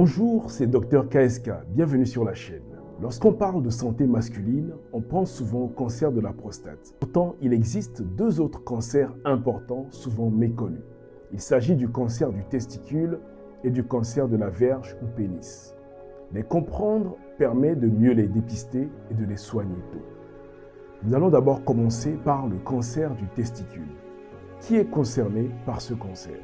Bonjour, c'est Dr KSK, bienvenue sur la chaîne. Lorsqu'on parle de santé masculine, on pense souvent au cancer de la prostate. Pourtant, il existe deux autres cancers importants, souvent méconnus. Il s'agit du cancer du testicule et du cancer de la verge ou pénis. Les comprendre permet de mieux les dépister et de les soigner tôt. Nous allons d'abord commencer par le cancer du testicule. Qui est concerné par ce cancer?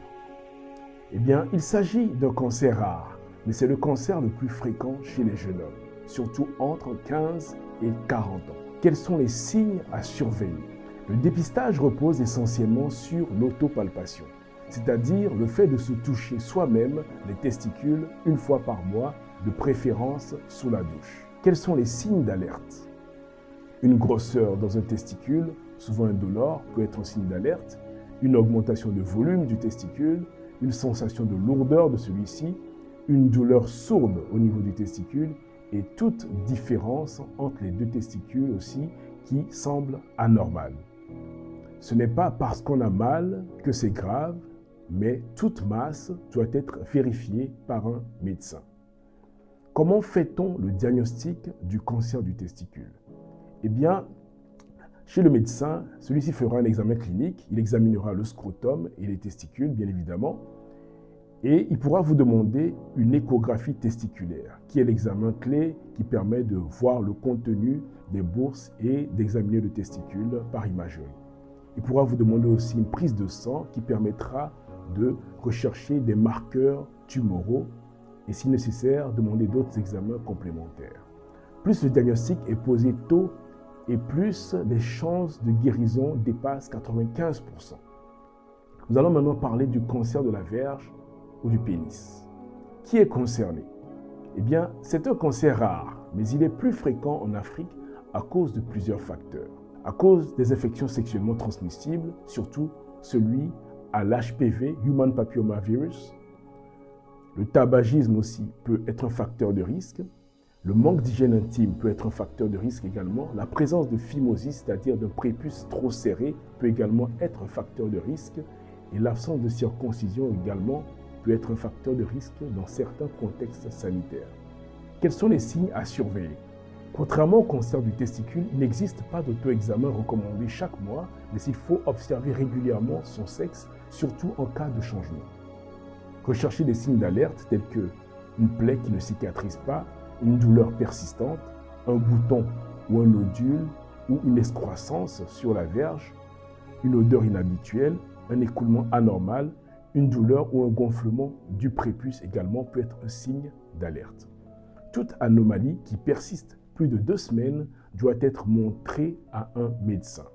Eh bien, il s'agit d'un cancer rare, mais c'est le cancer le plus fréquent chez les jeunes hommes, surtout entre 15 et 40 ans. Quels sont les signes à surveiller? Le dépistage repose essentiellement sur l'autopalpation, c'est-à-dire le fait de se toucher soi-même les testicules une fois par mois, de préférence sous la douche. Quels sont les signes d'alerte? Une grosseur dans un testicule, souvent indolore, peut être un signe d'alerte. Une augmentation de volume du testicule, une sensation de lourdeur de celui-ci, une douleur sourde au niveau du testicule et toute différence entre les deux testicules aussi qui semble anormale. Ce n'est pas parce qu'on a mal que c'est grave, mais toute masse doit être vérifiée par un médecin. Comment fait-on le diagnostic du cancer du testicule? Eh bien, chez le médecin, celui-ci fera un examen clinique, il examinera le scrotum et les testicules, bien évidemment, et il pourra vous demander une échographie testiculaire, qui est l'examen clé qui permet de voir le contenu des bourses et d'examiner le testicule par imagerie. Il pourra vous demander aussi une prise de sang qui permettra de rechercher des marqueurs tumoraux et, si nécessaire, demander d'autres examens complémentaires. Plus le diagnostic est posé tôt et plus les chances de guérison dépassent 95%. Nous allons maintenant parler du cancer de la verge ou du pénis. Qui est concerné? Eh bien, c'est un cancer rare, mais il est plus fréquent en Afrique à cause de plusieurs facteurs. À cause des infections sexuellement transmissibles, surtout celui à l'HPV, Human Papilloma Virus. Le tabagisme aussi peut être un facteur de risque. Le manque d'hygiène intime peut être un facteur de risque également. La présence de phimosis, c'est-à-dire d'un prépuce trop serré, peut également être un facteur de risque. Et l'absence de circoncision également peut être un facteur de risque dans certains contextes sanitaires. Quels sont les signes à surveiller? Contrairement au cancer du testicule, il n'existe pas d'auto-examen recommandé chaque mois, mais il faut observer régulièrement son sexe, surtout en cas de changement. Recherchez des signes d'alerte tels que une plaie qui ne cicatrise pas, une douleur persistante, un bouton ou un nodule ou une excroissance sur la verge, une odeur inhabituelle, un écoulement anormal, une douleur ou un gonflement du prépuce également peut être un signe d'alerte. Toute anomalie qui persiste plus de 2 semaines doit être montrée à un médecin.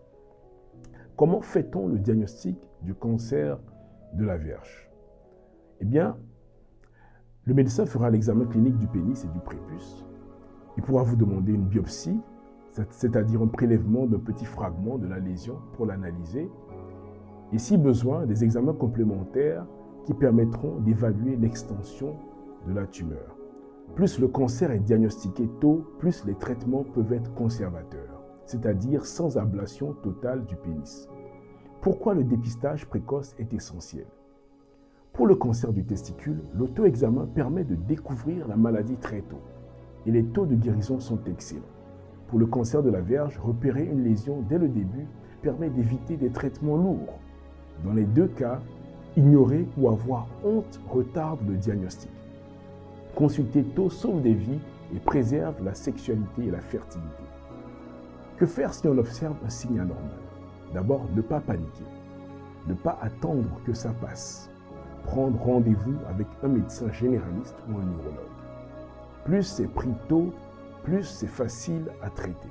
Comment fait-on le diagnostic du cancer de la verge? Eh bien, le médecin fera l'examen clinique du pénis et du prépuce. Il pourra vous demander une biopsie, c'est-à-dire un prélèvement d'un petit fragment de la lésion pour l'analyser. Et si besoin, des examens complémentaires qui permettront d'évaluer l'extension de la tumeur. Plus le cancer est diagnostiqué tôt, plus les traitements peuvent être conservateurs, c'est-à-dire sans ablation totale du pénis. Pourquoi le dépistage précoce est essentiel? Pour le cancer du testicule, l'auto-examen permet de découvrir la maladie très tôt et les taux de guérison sont excellents. Pour le cancer de la verge, repérer une lésion dès le début permet d'éviter des traitements lourds. Dans les deux cas, ignorer ou avoir honte retarde le diagnostic. Consulter tôt sauve des vies et préserve la sexualité et la fertilité. Que faire si on observe un signe anormal? D'abord, ne pas paniquer, ne pas attendre que ça passe. Prendre rendez-vous avec un médecin généraliste ou un neurologue. Plus c'est pris tôt, plus c'est facile à traiter.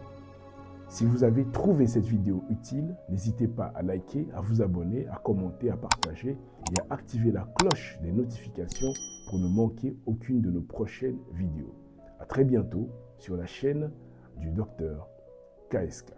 Si vous avez trouvé cette vidéo utile, n'hésitez pas à liker, à vous abonner, à commenter, à partager et à activer la cloche des notifications pour ne manquer aucune de nos prochaines vidéos. À très bientôt sur la chaîne du Dr KSK.